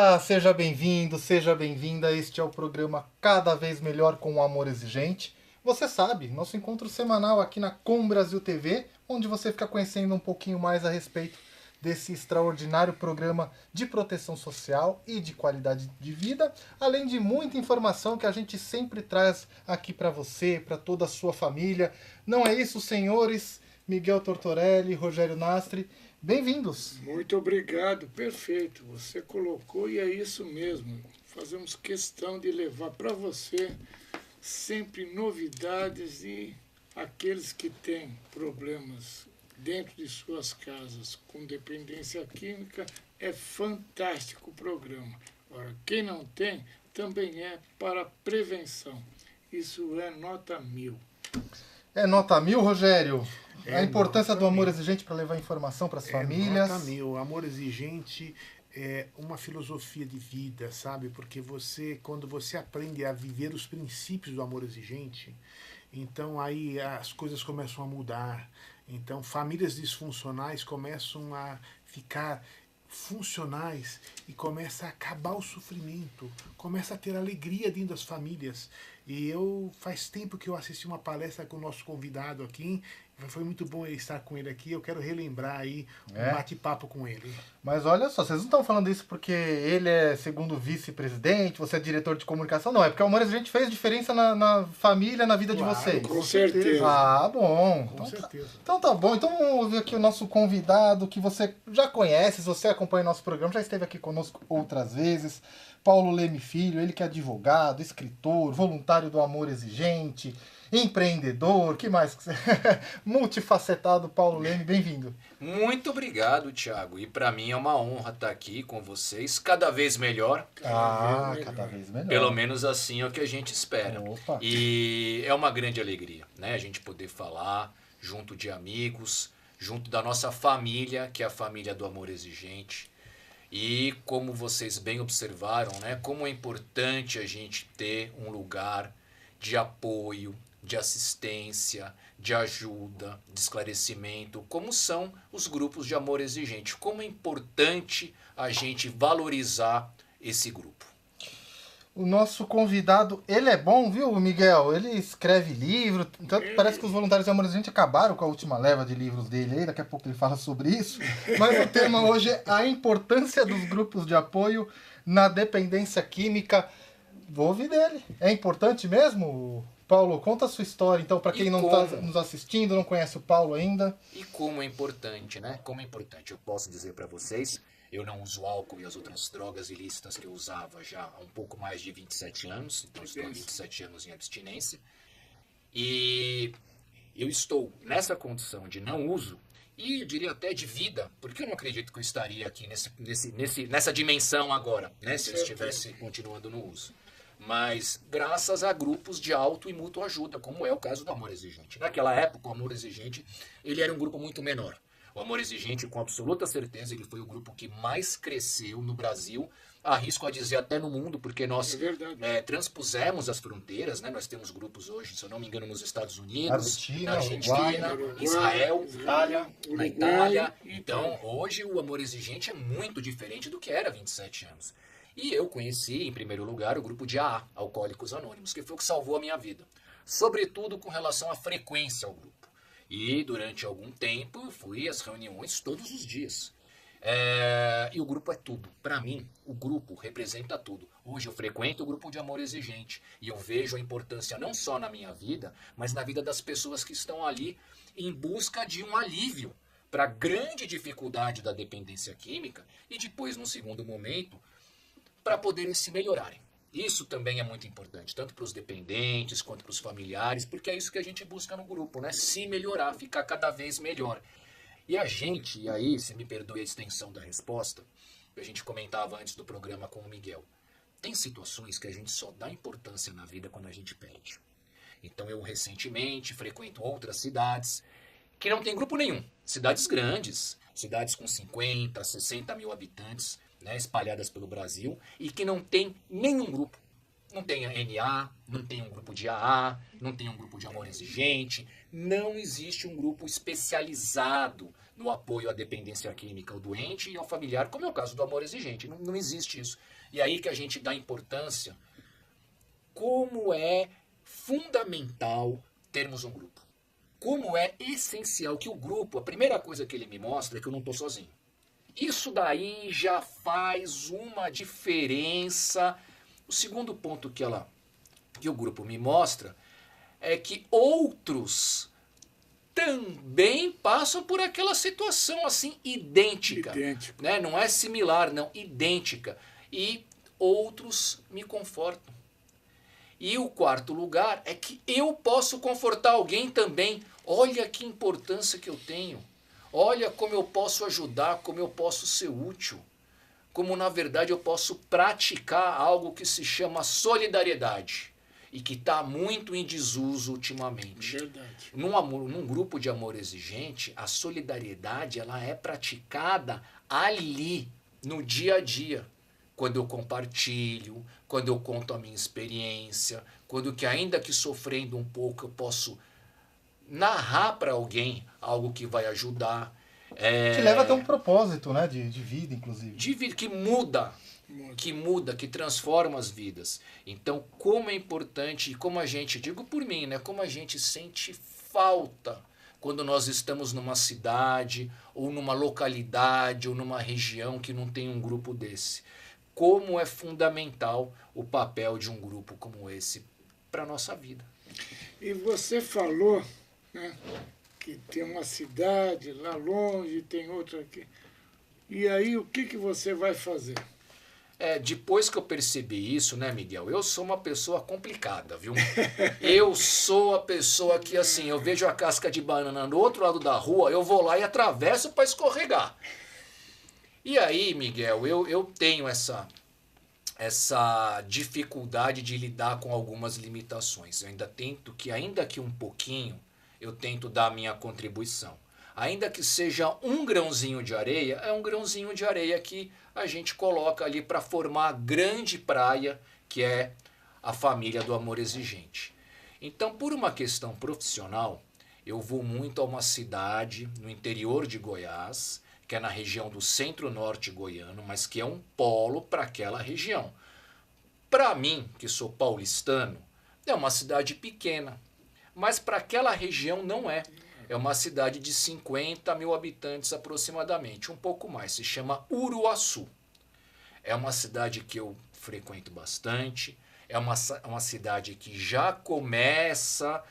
Olá, seja bem-vindo, seja bem-vinda. Este é o programa Cada Vez Melhor com o Amor Exigente. Você sabe, nosso encontro semanal aqui na Com Brasil TV, onde você fica conhecendo um pouquinho mais a respeito desse extraordinário programa de proteção social e de qualidade de vida, além de muita informação que a gente sempre traz aqui para você, para toda a sua família. Não é isso, senhores? Miguel Tortorelli, Rogério Nastri, bem-vindos. Muito obrigado, perfeito. Você colocou e é isso mesmo. Fazemos questão de levar para você sempre novidades e aqueles que têm problemas dentro de suas casas com dependência química, é fantástico o programa. Agora, quem não tem, também é para prevenção. Isso é nota 1000. É nota 1000, Rogério? É A importância do amor 1000. exigente para levar informação para as É famílias. nota 1000. Amor exigente é uma filosofia de vida, sabe? Porque quando você aprende a viver os princípios do amor exigente, então aí as coisas começam a mudar. Então famílias disfuncionais começam a ficar funcionais e começa a acabar o sofrimento, começa a ter alegria dentro das famílias. E faz tempo que eu assisti uma palestra com o nosso convidado aqui, foi muito bom estar com ele aqui, eu quero relembrar aí um bate-papo com ele. Mas olha só, vocês não estão falando isso porque ele é segundo vice-presidente, você é diretor de comunicação, não, é porque o amor exigente fez diferença na família, na vida de vocês. Com certeza. Ah, bom. Com certeza. Então tá bom. Então vamos ouvir aqui o nosso convidado, que você já conhece, se você acompanha nosso programa, já esteve aqui conosco outras vezes. Paulo Leme Filho, ele que é advogado, escritor, voluntário do Amor Exigente, empreendedor, que mais? Multifacetado, Paulo Leme, bem-vindo. Muito obrigado, Thiago. E para mim é uma honra estar aqui com vocês, cada vez melhor. Cada vez melhor. Pelo menos assim é o que a gente espera. Opa. E é uma grande alegria, né? A gente poder falar junto de amigos, junto da nossa família, que é a família do Amor Exigente. E como vocês bem observaram, né? Como é importante a gente ter um lugar de apoio, de assistência, de ajuda, de esclarecimento, como são os grupos de amor exigente. Como é importante a gente valorizar esse grupo. O nosso convidado, ele é bom, viu, Miguel? Ele escreve livro, tanto parece que os voluntários de Amor Exigente acabaram com a última leva de livros dele aí, daqui a pouco ele fala sobre isso. Mas o tema hoje é a importância dos grupos de apoio na dependência química. Vou ouvir dele. É importante mesmo? Paulo, conta a sua história, então, para quem não está nos assistindo, não conhece o Paulo ainda. E como é importante, né? Como é importante. Eu posso dizer para vocês, eu não uso álcool e as outras drogas ilícitas que eu usava já há um pouco mais de 27 anos. Então, estou há 27 anos em abstinência. E eu estou nessa condição de não uso, e eu diria até de vida, porque eu não acredito que eu estaria aqui nessa dimensão agora, né? Se eu estivesse continuando no uso. Mas graças a grupos de auto e mútua ajuda, como é o caso do Amor Exigente. Naquela época, o Amor Exigente ele era um grupo muito menor. O Amor Exigente, com absoluta certeza, ele foi o grupo que mais cresceu no Brasil, arrisco a dizer até no mundo, porque nós transpusemos as fronteiras, né? Nós temos grupos hoje, se eu não me engano, nos Estados Unidos, na Argentina, Israel, na Itália. Então, hoje o Amor Exigente é muito diferente do que era há 27 anos. E eu conheci, em primeiro lugar, o grupo de AA, Alcoólicos Anônimos, que foi o que salvou a minha vida. Sobretudo com relação à frequência ao grupo. E durante algum tempo eu fui às reuniões todos os dias. E o grupo é tudo. Para mim, o grupo representa tudo. Hoje eu frequento o grupo de Amor Exigente e eu vejo a importância não só na minha vida, mas na vida das pessoas que estão ali em busca de um alívio para a grande dificuldade da dependência química e depois, num segundo momento, para poderem se melhorarem. Isso também é muito importante, tanto para os dependentes quanto para os familiares, porque é isso que a gente busca no grupo, né? Se melhorar, ficar cada vez melhor. E a gente, e aí, se me perdoe a extensão da resposta, a gente comentava antes do programa com o Miguel, tem situações que a gente só dá importância na vida quando a gente perde. Então eu recentemente frequento outras cidades que não tem grupo nenhum, cidades grandes, cidades com 50, 60 mil habitantes, né, espalhadas pelo Brasil, e que não tem nenhum grupo. Não tem NA, não tem um grupo de AA, não tem um grupo de amor exigente. Não existe um grupo especializado no apoio à dependência química ao doente e ao familiar, como é o caso do amor exigente. Não existe isso. E aí que a gente dá importância como é fundamental termos um grupo. Como é essencial que o grupo, a primeira coisa que ele me mostra é que eu não estou sozinho. Isso daí já faz uma diferença. O segundo ponto que o grupo me mostra é que outros também passam por aquela situação assim idêntica. Né? Não é similar, não, idêntica. E outros me confortam. E o quarto lugar é que eu posso confortar alguém também. Olha que importância que eu tenho. Olha como eu posso ajudar, como eu posso ser útil. Como na verdade eu posso praticar algo que se chama solidariedade. E que está muito em desuso ultimamente. Verdade. Num grupo de amor exigente, a solidariedade ela é praticada ali, no dia a dia. Quando eu compartilho, quando eu conto a minha experiência, quando que ainda que sofrendo um pouco eu posso narrar para alguém algo que vai ajudar. Que leva a ter um propósito, né, de vida, inclusive. De vida que muda, que transforma as vidas. Então, como é importante, e como a gente, digo por mim, né, como a gente sente falta quando nós estamos numa cidade, ou numa localidade, ou numa região que não tem um grupo desse. Como é fundamental o papel de um grupo como esse para a nossa vida. E você falou, né, que tem uma cidade lá longe, tem outra aqui. E aí, o que você vai fazer? Depois que eu percebi isso, né, Miguel, eu sou uma pessoa complicada, viu? Eu sou a pessoa que, assim, eu vejo a casca de banana do outro lado da rua, eu vou lá e atravesso para escorregar. E aí, Miguel, eu tenho essa dificuldade de lidar com algumas limitações. Eu ainda que um pouquinho, eu tento dar a minha contribuição. Ainda que seja um grãozinho de areia, é um grãozinho de areia que a gente coloca ali para formar a grande praia, que é a família do amor exigente. Então, por uma questão profissional, eu vou muito a uma cidade no interior de Goiás, que é na região do centro-norte goiano, mas que é um polo para aquela região. Para mim, que sou paulistano, é uma cidade pequena, mas para aquela região não é. É uma cidade de 50 mil habitantes aproximadamente, um pouco mais, se chama Uruaçu. É uma cidade que eu frequento bastante, é uma cidade que já começa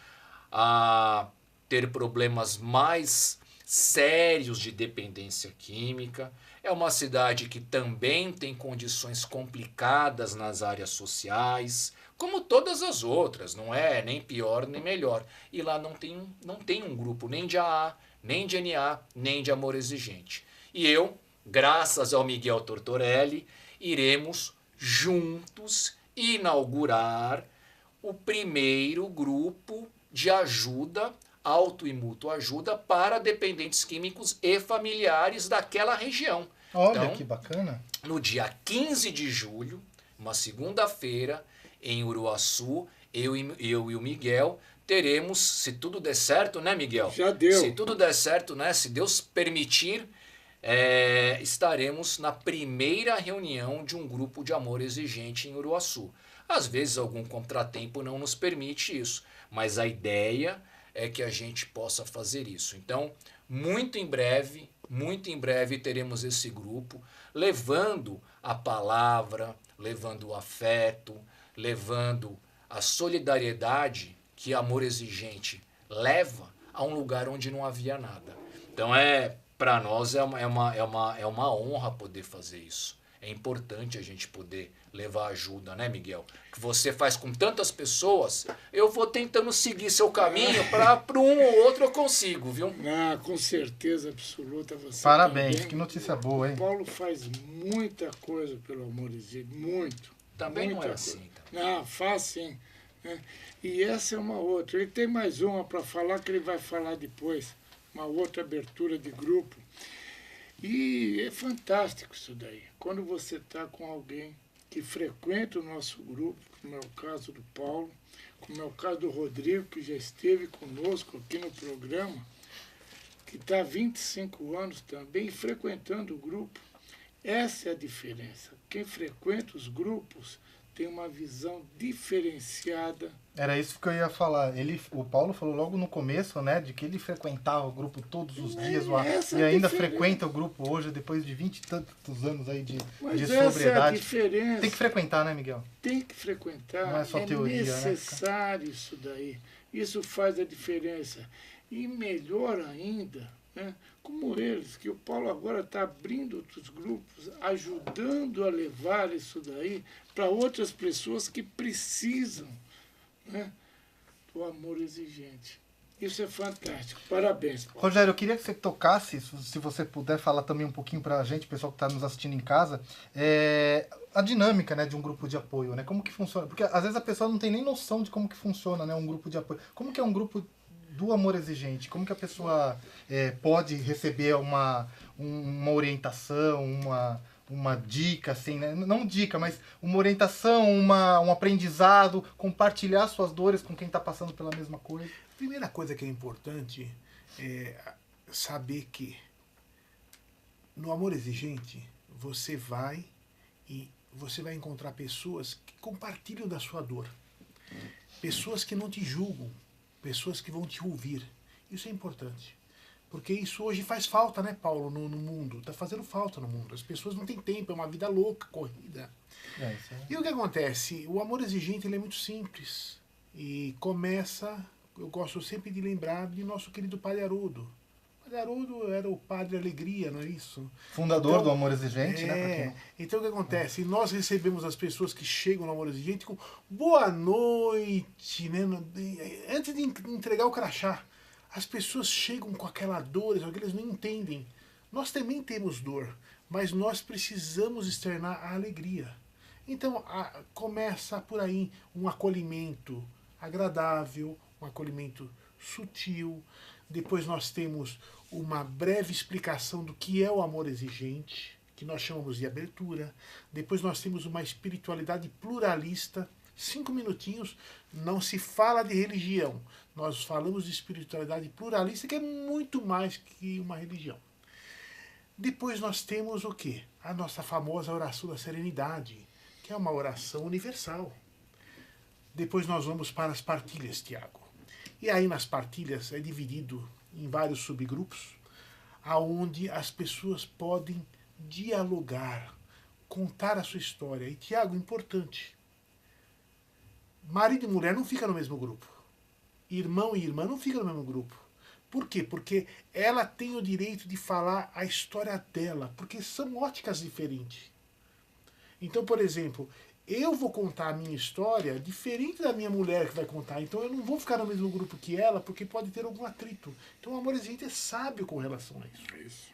a ter problemas mais sérios de dependência química. É uma cidade que também tem condições complicadas nas áreas sociais, como todas as outras, não é nem pior nem melhor. E lá não tem um grupo nem de AA, nem de NA, nem de amor exigente. E eu, graças ao Miguel Tortorelli, iremos juntos inaugurar o primeiro grupo de ajuda, auto e mútua ajuda para dependentes químicos e familiares daquela região. Olha, então, que bacana. No dia 15 de julho, uma segunda-feira, em Uruaçu, eu e o Miguel teremos, se tudo der certo, né, Miguel? Já deu. Se tudo der certo, né, se Deus permitir, estaremos na primeira reunião de um grupo de amor exigente em Uruaçu. Às vezes algum contratempo não nos permite isso, mas a ideia é que a gente possa fazer isso. Então, muito em breve teremos esse grupo, levando a palavra, levando o afeto, levando a solidariedade que amor exigente leva a um lugar onde não havia nada. Então, para nós é uma honra poder fazer isso. É importante a gente poder levar ajuda, né, Miguel? Que você faz com tantas pessoas, eu vou tentando seguir seu caminho para um ou outro eu consigo, viu? Ah, com certeza absoluta. Você Parabéns, também. que notícia boa, hein? O Paulo faz muita coisa pelo amor exigente, muito. Também muita não é coisa. assim. Também. Ah, faz sim. Né? E essa é uma outra. Ele tem mais uma para falar que ele vai falar depois. Uma outra abertura de grupo. E é fantástico isso daí. Quando você está com alguém que frequentam o nosso grupo, como é o caso do Paulo, como é o caso do Rodrigo, que já esteve conosco aqui no programa, que está há 25 anos também frequentando o grupo. Essa é a diferença. Quem frequenta os grupos tem uma visão diferenciada. Era isso que eu ia falar. O Paulo falou logo no começo, né, de que ele frequentava o grupo todos os dias Essa e é a ainda diferença. frequenta o grupo hoje, depois de 20 e tantos anos aí de Mas essa sobriedade. é a diferença. Tem que frequentar, né, Miguel? Tem que frequentar. Não é só teoria, né? necessário isso daí. Isso faz a diferença. E melhor ainda, né, como eles, que o Paulo agora está abrindo outros grupos, ajudando a levar isso daí para outras pessoas que precisam, né, do amor exigente. Isso é fantástico. Parabéns, Paulo. Rogério, eu queria que você tocasse, se você puder falar também um pouquinho para a gente, pessoal que está nos assistindo em casa, a dinâmica, né, de um grupo de apoio, né? Como que funciona? Porque às vezes a pessoa não tem nem noção de como que funciona, né, um grupo de apoio. Como que é um grupo do amor exigente? Como que a pessoa pode receber uma orientação, uma dica, assim, né? Não dica, mas uma orientação, um aprendizado, compartilhar suas dores com quem está passando pela mesma coisa? A primeira coisa que é importante é saber que no amor exigente você vai encontrar pessoas que compartilham da sua dor, pessoas que não te julgam, pessoas que vão te ouvir. Isso é importante. Porque isso hoje faz falta, né, Paulo, no mundo. Está fazendo falta no mundo. As pessoas não têm tempo, é uma vida louca, corrida. E o que acontece? O amor exigente ele é muito simples. E começa, eu gosto sempre de lembrar de nosso querido Padre Haroldo. O Padre Haroldo era o Padre Alegria, não é isso? Fundador do Amor Exigente, né? Então o que acontece? Nós recebemos as pessoas que chegam no Amor Exigente com boa noite, né? Antes de entregar o crachá. As pessoas chegam com aquela dor, só que eles não entendem. Nós também temos dor, mas nós precisamos externar a alegria. Então começa por aí um acolhimento agradável, um acolhimento sutil. Depois nós temos uma breve explicação do que é o amor exigente, que nós chamamos de abertura. Depois nós temos uma espiritualidade pluralista. 5 minutinhos, não se fala de religião. Nós falamos de espiritualidade pluralista, que é muito mais que uma religião. Depois nós temos o quê? A nossa famosa oração da serenidade, que é uma oração universal. Depois nós vamos para as partilhas, Tiago. E aí nas partilhas é dividido em vários subgrupos, aonde as pessoas podem dialogar, contar a sua história. E Tiago, importante, marido e mulher não ficam no mesmo grupo. Irmão e irmã não ficam no mesmo grupo. Por quê? Porque ela tem o direito de falar a história dela, porque são óticas diferentes. Então, por exemplo, eu vou contar a minha história diferente da minha mulher que vai contar. Então eu não vou ficar no mesmo grupo que ela, porque pode ter algum atrito. Então o amor exigente é sábio com relação a isso.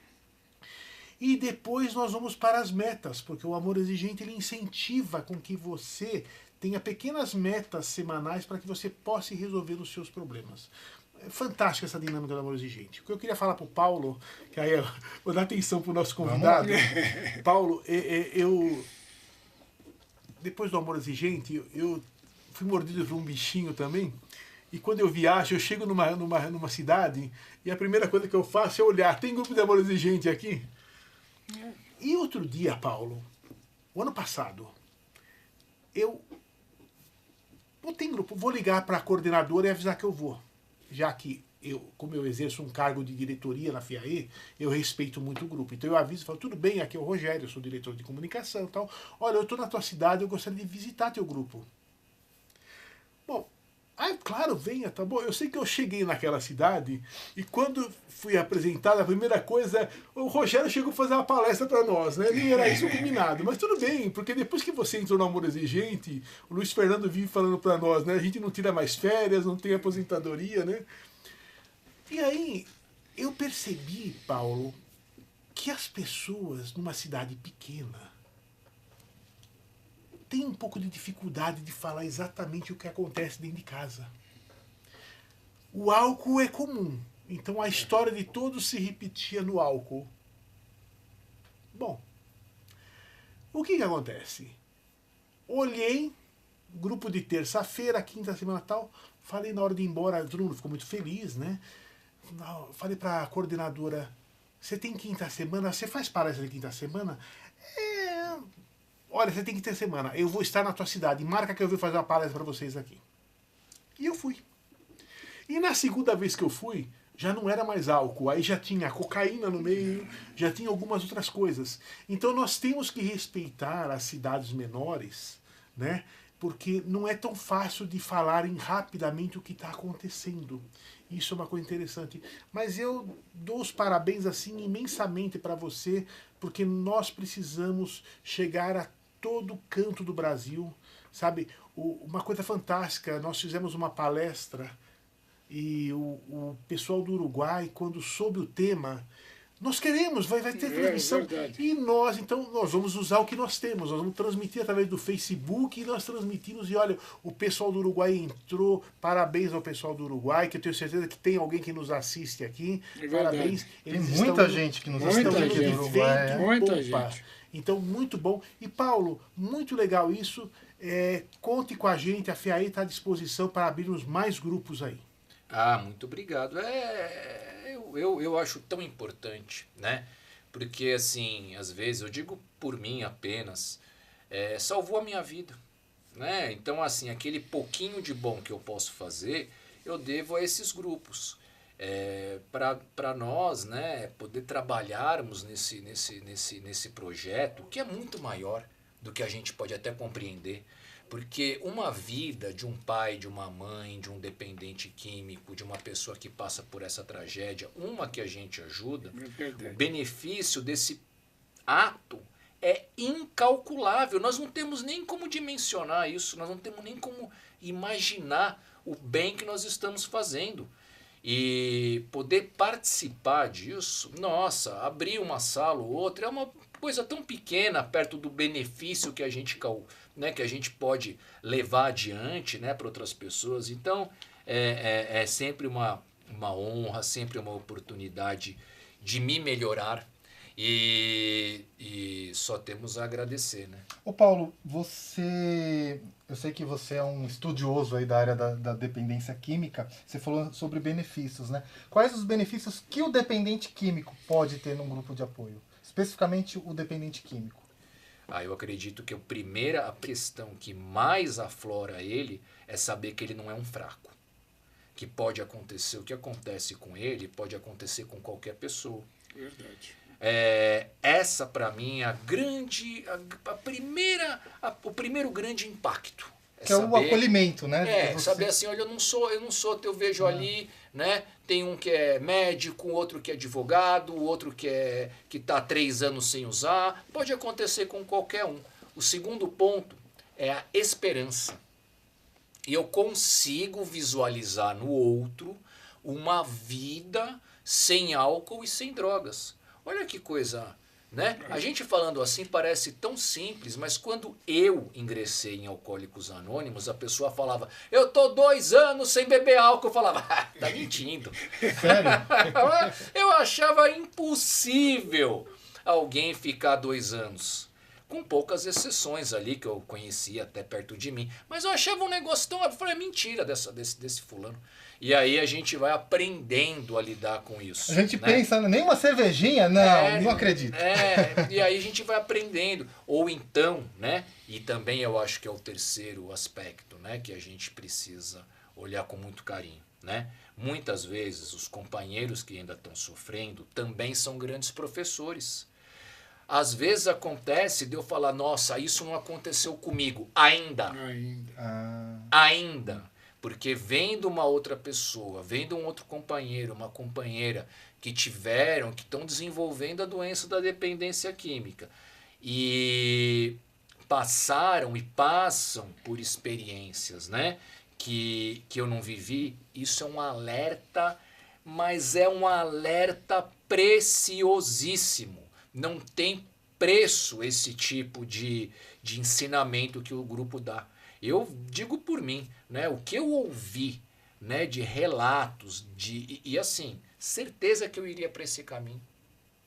E depois nós vamos para as metas, porque o amor exigente ele incentiva com que você tenha pequenas metas semanais para que você possa ir resolvendo os seus problemas. É fantástica essa dinâmica do amor exigente. O que eu queria falar para o Paulo, que aí eu vou dar atenção para o nosso convidado. Paulo, depois do amor exigente, eu fui mordido por um bichinho também. E quando eu viajo, eu chego numa cidade e a primeira coisa que eu faço é olhar. Tem grupo de amor exigente aqui? E outro dia, Paulo, o ano passado, tem grupo, vou ligar para a coordenadora e avisar que eu vou. Já que como eu exerço um cargo de diretoria na FIAE, eu respeito muito o grupo. Então eu aviso e falo, tudo bem, aqui é o Rogério, eu sou diretor de comunicação e tal. Olha, eu estou na tua cidade, eu gostaria de visitar teu grupo. Bom, claro, venha, tá bom. Eu sei que eu cheguei naquela cidade e quando fui apresentado, a primeira coisa, o Rogério chegou a fazer uma palestra para nós, né? Nem era isso combinado, mas tudo bem, porque depois que você entrou no Amor Exigente, o Luiz Fernando vive falando para nós, né? A gente não tira mais férias, não tem aposentadoria, né? E aí eu percebi, Paulo, que as pessoas numa cidade pequena têm um pouco de dificuldade de falar exatamente o que acontece dentro de casa. O álcool é comum, então a história de todos se repetia no álcool. Bom, o que acontece? Olhei, grupo de terça-feira, quinta semana tal, falei na hora de ir embora, todo mundo ficou muito feliz, né? Falei pra coordenadora, você tem quinta semana? Você faz palestra de quinta semana? Olha, você tem quinta semana, eu vou estar na tua cidade, marca que eu vou fazer uma palestra pra vocês aqui. E eu fui. E na segunda vez que eu fui, já não era mais álcool, aí já tinha cocaína no meio, já tinha algumas outras coisas. Então nós temos que respeitar as cidades menores, né? Porque não é tão fácil de falarem rapidamente o que está acontecendo. Isso é uma coisa interessante. Mas eu dou os parabéns assim imensamente para você, porque nós precisamos chegar a todo canto do Brasil, sabe? Uma coisa fantástica, nós fizemos uma palestra e o pessoal do Uruguai, quando soube o tema, nós queremos, vai ter transmissão. E nós, então, nós vamos usar o que nós temos. Nós vamos transmitir através do Facebook e nós transmitimos. E olha, o pessoal do Uruguai entrou. Parabéns ao pessoal do Uruguai, que eu tenho certeza que tem alguém que nos assiste aqui. Parabéns. Tem muita gente que nos assiste do Uruguai. Muita gente. Então, muito bom. E Paulo, muito legal isso. Conte com a gente, a FEAI está à disposição para abrirmos mais grupos aí. Muito obrigado. Eu acho tão importante, né? Porque, assim, às vezes, eu digo por mim apenas, salvou a minha vida, né? Então, assim, aquele pouquinho de bom que eu posso fazer, eu devo a esses grupos. Para nós, né, poder trabalharmos nesse projeto, que é muito maior do que a gente pode até compreender. Porque uma vida de um pai, de uma mãe, de um dependente químico, de uma pessoa que passa por essa tragédia, uma que a gente ajuda, o benefício desse ato é incalculável. Nós não temos nem como dimensionar isso, nós não temos nem como imaginar o bem que nós estamos fazendo. E poder participar disso, nossa, abrir uma sala ou outra é uma coisa tão pequena perto do benefício que a gente, né, que a gente pode levar adiante, né, para outras pessoas. Então é sempre uma honra, sempre uma oportunidade de me melhorar e só temos a agradecer, né? Ô Paulo, eu sei que você é um estudioso aí da área da dependência química, você falou sobre benefícios, né? Quais os benefícios que o dependente químico pode ter num grupo de apoio? Especificamente o dependente químico. Eu acredito que a primeira questão que mais aflora ele é saber que ele não é um fraco. Que pode acontecer, o que acontece com ele pode acontecer com qualquer pessoa. Verdade. Essa para mim é o primeiro grande impacto. Que saber, é o acolhimento, né? Saber assim, olha, eu não sou, eu vejo ali, né? Tem um que é médico, outro que é advogado, outro que está há 3 anos sem usar. Pode acontecer com qualquer um. O segundo ponto é a esperança. E eu consigo visualizar no outro uma vida sem álcool e sem drogas. Olha que coisa, né? A gente falando assim parece tão simples, mas quando eu ingressei em Alcoólicos Anônimos, a pessoa falava, eu tô 2 anos sem beber álcool. Eu falava, tá mentindo. Sério? Eu achava impossível alguém ficar 2 anos. Com poucas exceções ali que eu conhecia até perto de mim. Mas eu achava um negócio tão... Eu falei, mentira desse fulano. E aí a gente vai aprendendo a lidar com isso. A gente pensa, nem uma cervejinha? Não, não acredito. E aí a gente vai aprendendo. Ou então, né? E também eu acho que é o terceiro aspecto, né? Que a gente precisa olhar com muito carinho, né? Muitas vezes os companheiros que ainda estão sofrendo também são grandes professores. Às vezes acontece de eu falar, nossa, isso não aconteceu comigo ainda. Ainda. Porque vendo uma outra pessoa, vendo um outro companheiro, uma companheira que estão desenvolvendo a doença da dependência química e passaram e passam por experiências, né, que eu não vivi, isso é um alerta, mas é um alerta preciosíssimo. Não tem preço esse tipo de ensinamento que o grupo dá. Eu digo por mim, né, o que eu ouvi, né, de relatos, e assim, certeza que eu iria para esse caminho.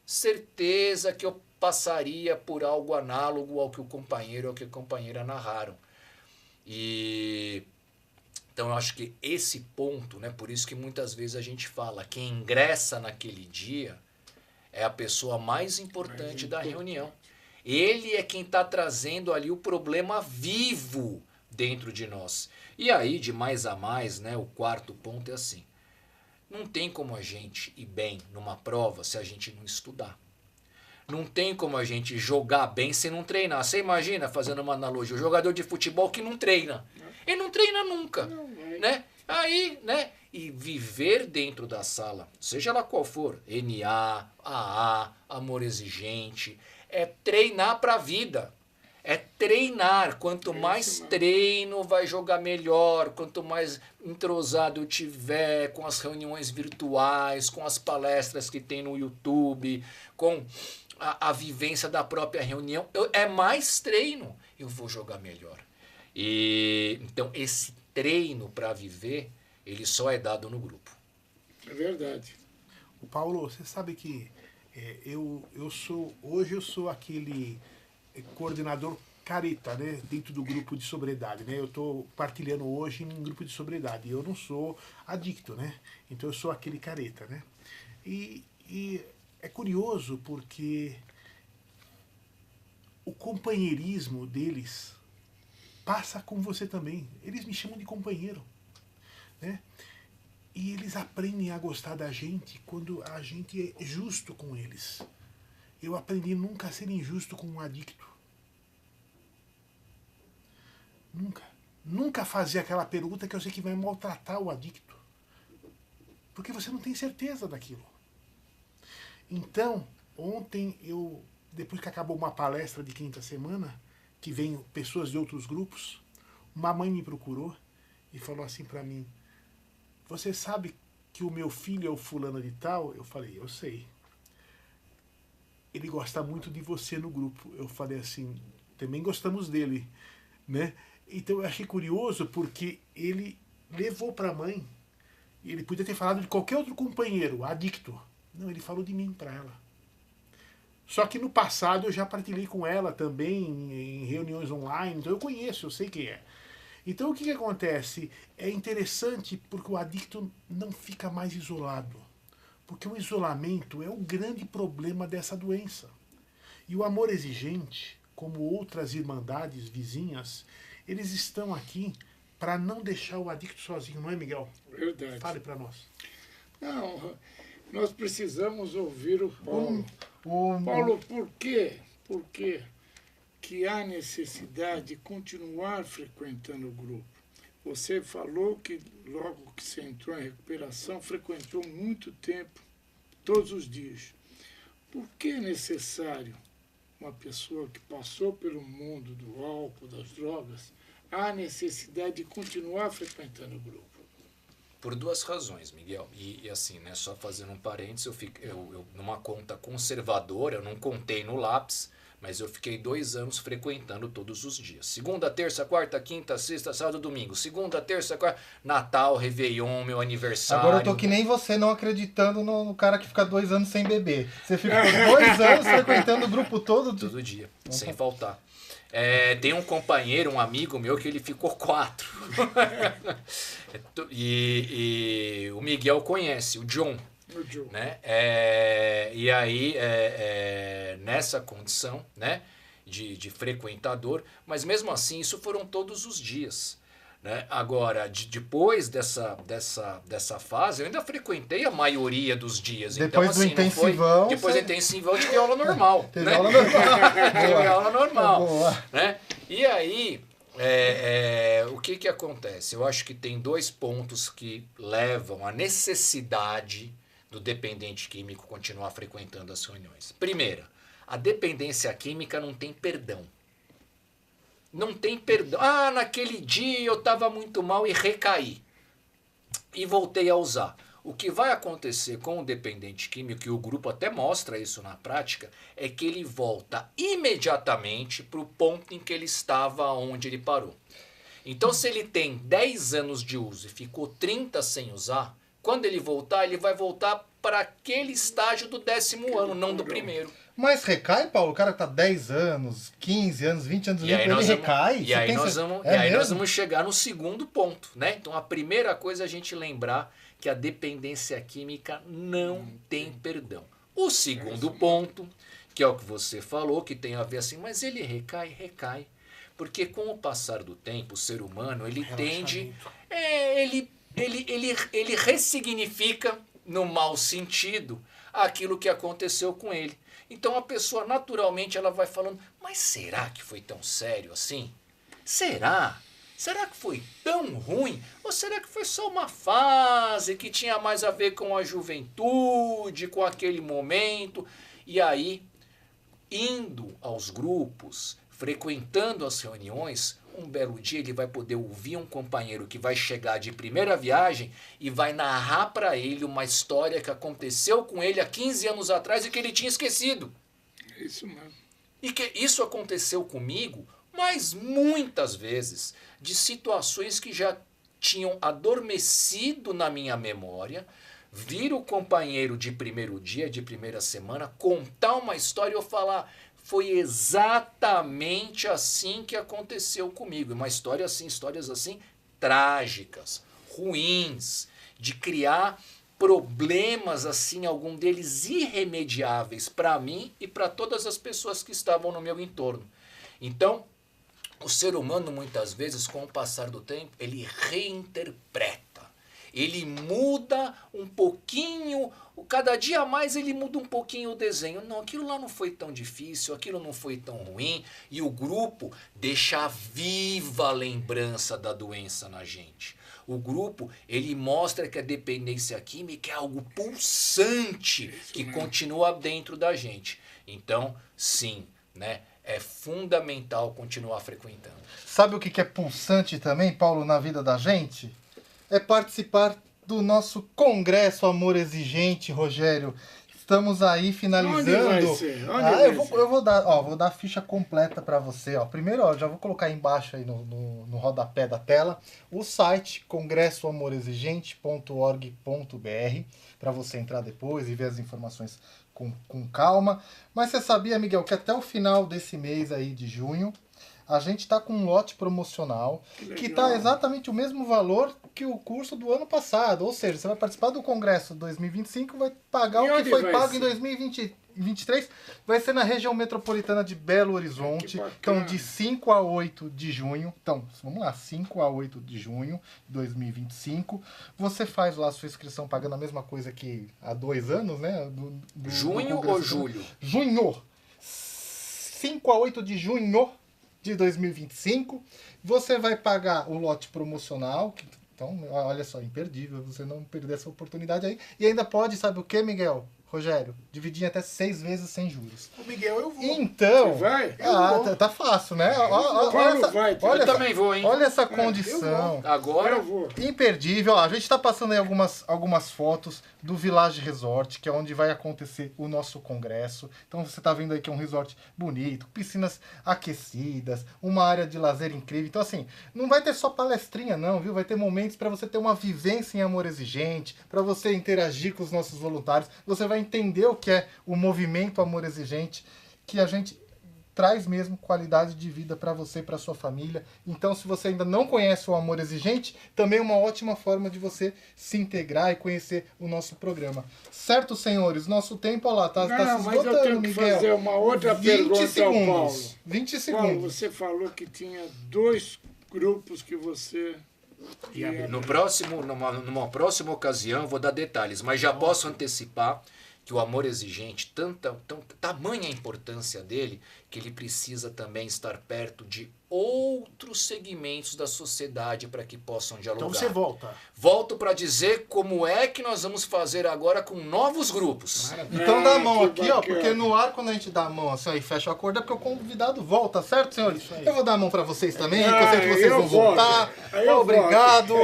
Certeza que eu passaria por algo análogo ao que o companheiro ou que a companheira narraram. E então eu acho que esse ponto, né, por isso que muitas vezes a gente fala, quem ingressa naquele dia é a pessoa mais importante da reunião. Ele é quem está trazendo ali o problema vivo dentro de nós. E aí, de mais a mais, né, o quarto ponto é assim, não tem como a gente ir bem numa prova se a gente não estudar. Não tem como a gente jogar bem se não treinar. Você imagina, fazendo uma analogia, o jogador de futebol que não treina. Ele não treina nunca, né? Aí, né? E viver dentro da sala, seja lá qual for, NA, AA, Amor Exigente, é treinar para a vida. É treinar. Quanto mais treino, vai jogar melhor. Quanto mais entrosado eu tiver com as reuniões virtuais, com as palestras que tem no YouTube, com a vivência da própria reunião, é mais treino, eu vou jogar melhor. E então esse treino para viver, ele só é dado no grupo. É verdade. O Paulo, você sabe que hoje eu sou aquele coordenador careta, né, dentro do grupo de sobriedade, né? Eu estou partilhando hoje em um grupo de sobriedade. Eu não sou adicto, né? Então eu sou aquele careta, né? E é curioso porque o companheirismo deles passa com você também. Eles me chamam de companheiro, né? E eles aprendem a gostar da gente quando a gente é justo com eles. Eu aprendi nunca a ser injusto com um adicto. Nunca. Nunca fazer aquela pergunta que eu sei que vai maltratar o adicto. Porque você não tem certeza daquilo. Então, ontem depois que acabou uma palestra de quinta semana, que vem pessoas de outros grupos, uma mãe me procurou e falou assim pra mim, você sabe que o meu filho é o fulano de tal? Eu falei, eu sei. Ele gosta muito de você no grupo. Eu falei assim, também gostamos dele, né? Então eu achei curioso porque ele levou para a mãe, ele podia ter falado de qualquer outro companheiro, adicto. Não, ele falou de mim para ela. Só que no passado eu já partilhei com ela também em reuniões online, então eu conheço, eu sei quem é. Então o que acontece? É interessante porque o adicto não fica mais isolado. Porque o isolamento é o grande problema dessa doença. E o amor exigente, como outras irmandades vizinhas, eles estão aqui para não deixar o adicto sozinho, não é, Miguel? Verdade. Fale para nós. Não, nós precisamos ouvir o Paulo. Paulo, por quê? Por quê que há necessidade de continuar frequentando o grupo? Você falou que logo que você entrou em recuperação, frequentou muito tempo, todos os dias. Por que é necessário uma pessoa que passou pelo mundo do álcool, das drogas, há necessidade de continuar frequentando o grupo? Por duas razões, Miguel. E assim, né, só fazendo um parênteses, eu numa conta conservadora, eu não contei no lápis, mas eu fiquei 2 anos frequentando todos os dias. Segunda, terça, quarta, quinta, sexta, sábado, domingo. Segunda, terça, quarta, Natal, Réveillon, meu aniversário. Agora eu tô que nem você, não acreditando no cara que fica 2 anos sem beber. Você ficou 2 anos frequentando o grupo todo? Todo dia, sem faltar. Tem um companheiro, um amigo meu, que ele ficou 4. E o Miguel conhece, o John. Né? E aí, nessa condição, né, de frequentador, mas mesmo assim, isso foram todos os dias. Né? Agora, depois dessa fase, eu ainda frequentei a maioria dos dias. Depois então, do assim, intensivão... Depois do intensivão, eu tive aula normal. Teve né? aula normal. Teve aula normal. Boa. Né? E aí, o que acontece? Eu acho que tem 2 pontos que levam à necessidade do dependente químico continuar frequentando as reuniões. Primeira, a dependência química não tem perdão. Não tem perdão. Ah, naquele dia eu estava muito mal e recaí. E voltei a usar. O que vai acontecer com o dependente químico, e o grupo até mostra isso na prática, é que ele volta imediatamente para o ponto em que ele estava onde ele parou. Então, se ele tem 10 anos de uso e ficou 30 sem usar, Quando ele voltar, ele vai voltar para aquele estágio do 10º ano, não do primeiro. Mas recai, Paulo? O cara que tá 10 anos, 15 anos, 20 anos, E aí ele nós recai? vamos, Você e aí tem nós cer- vamos, É e aí nós mesmo? vamos chegar no segundo ponto, né? Então a primeira coisa é a gente lembrar que a dependência química não tem perdão. O segundo ponto, que é o que você falou, que tem a ver assim, mas ele recai. Porque com o passar do tempo, o ser humano, ele tende... Ele ressignifica, no mau sentido, aquilo que aconteceu com ele. Então a pessoa, naturalmente, ela vai falando, mas será que foi tão sério assim? Será? Será que foi tão ruim? Ou será que foi só uma fase que tinha mais a ver com a juventude, com aquele momento? E aí, indo aos grupos, frequentando as reuniões, um belo dia ele vai poder ouvir um companheiro que vai chegar de primeira viagem e vai narrar para ele uma história que aconteceu com ele há 15 anos atrás e que ele tinha esquecido. É isso mesmo. E que isso aconteceu comigo, mas muitas vezes, de situações que já tinham adormecido na minha memória, vir o companheiro de primeiro dia, de primeira semana, contar uma história e eu falar, foi exatamente assim que aconteceu comigo. Uma história assim, histórias assim, trágicas, ruins, de criar problemas assim, algum deles irremediáveis para mim e para todas as pessoas que estavam no meu entorno. Então, o ser humano muitas vezes, com o passar do tempo, ele reinterpreta. Ele muda um pouquinho, cada dia mais ele muda um pouquinho o desenho. Não, aquilo lá não foi tão difícil, aquilo não foi tão ruim. E o grupo deixa viva a lembrança da doença na gente. O grupo, ele mostra que a dependência química é algo pulsante que continua dentro da gente. Então, sim, né? É fundamental continuar frequentando. Sabe o que é pulsante também, Paulo, na vida da gente? É participar do nosso Congresso Amor Exigente, Rogério. Estamos aí finalizando. Onde vai ser? Onde vai eu vou dar a ficha completa para você. Ó. Primeiro, já vou colocar aí embaixo aí no rodapé da tela o site congressoamorexigente.org.br para você entrar depois e ver as informações com calma. Mas você sabia, Miguel, que até o final desse mês aí de junho a gente está com um lote promocional que está exatamente o mesmo valor que o curso do ano passado. Ou seja, você vai participar do Congresso 2025 vai pagar o que foi pago em 2023. Vai ser na região metropolitana de Belo Horizonte. Então, de 5 a 8 de junho. Então, vamos lá, 5 a 8 de junho de 2025. Você faz lá a sua inscrição pagando a mesma coisa que há 2 anos, né? Junho ou julho? Junho. 5 a 8 de junho de 2025, você vai pagar o lote promocional, então, olha só, imperdível, você não perder essa oportunidade aí, e ainda pode, sabe o que, Miguel? Rogério, dividir em até 6 vezes sem juros. O Miguel, eu vou. Então, Você vai? tá fácil, né? Eu também vou, hein? Olha essa condição. Agora Eu vou. Imperdível. Ó, a gente está passando aí algumas fotos do Village Resort, que é onde vai acontecer o nosso congresso. Então você está vendo aí que é um resort bonito, piscinas aquecidas, uma área de lazer incrível. Então assim, não vai ter só palestrinha não, viu? Vai ter momentos para você ter uma vivência em Amor Exigente, para você interagir com os nossos voluntários. Você vai entender o que é o movimento Amor Exigente, que a gente traz mesmo qualidade de vida para você e para sua família. Então, se você ainda não conhece o Amor Exigente, também é uma ótima forma de você se integrar e conhecer o nosso programa. Certo, senhores? Nosso tempo, olha lá, tá se Mas eu esgotando, tenho que Miguel. fazer uma outra 20 pergunta segundos. ao Paulo. 20 Paulo, segundos. você falou que tinha 2 grupos que você... numa próxima ocasião, vou dar detalhes, mas já posso antecipar que o Amor Exigente, tamanha a importância dele, que ele precisa também estar perto de outros segmentos da sociedade para que possam dialogar. Então você volta. Volto para dizer como é que nós vamos fazer agora com novos grupos. Maravilha. Então dá a mão que aqui, ó, bacana. porque no ar, quando a gente dá a mão assim, ó, e fecha o acordo, é porque o convidado volta, certo, senhores? Eu vou dar a mão pra vocês também, que eu sei que vocês eu vão volto. voltar. Aí eu Obrigado.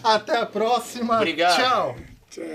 Até a próxima. Obrigado. Tchau.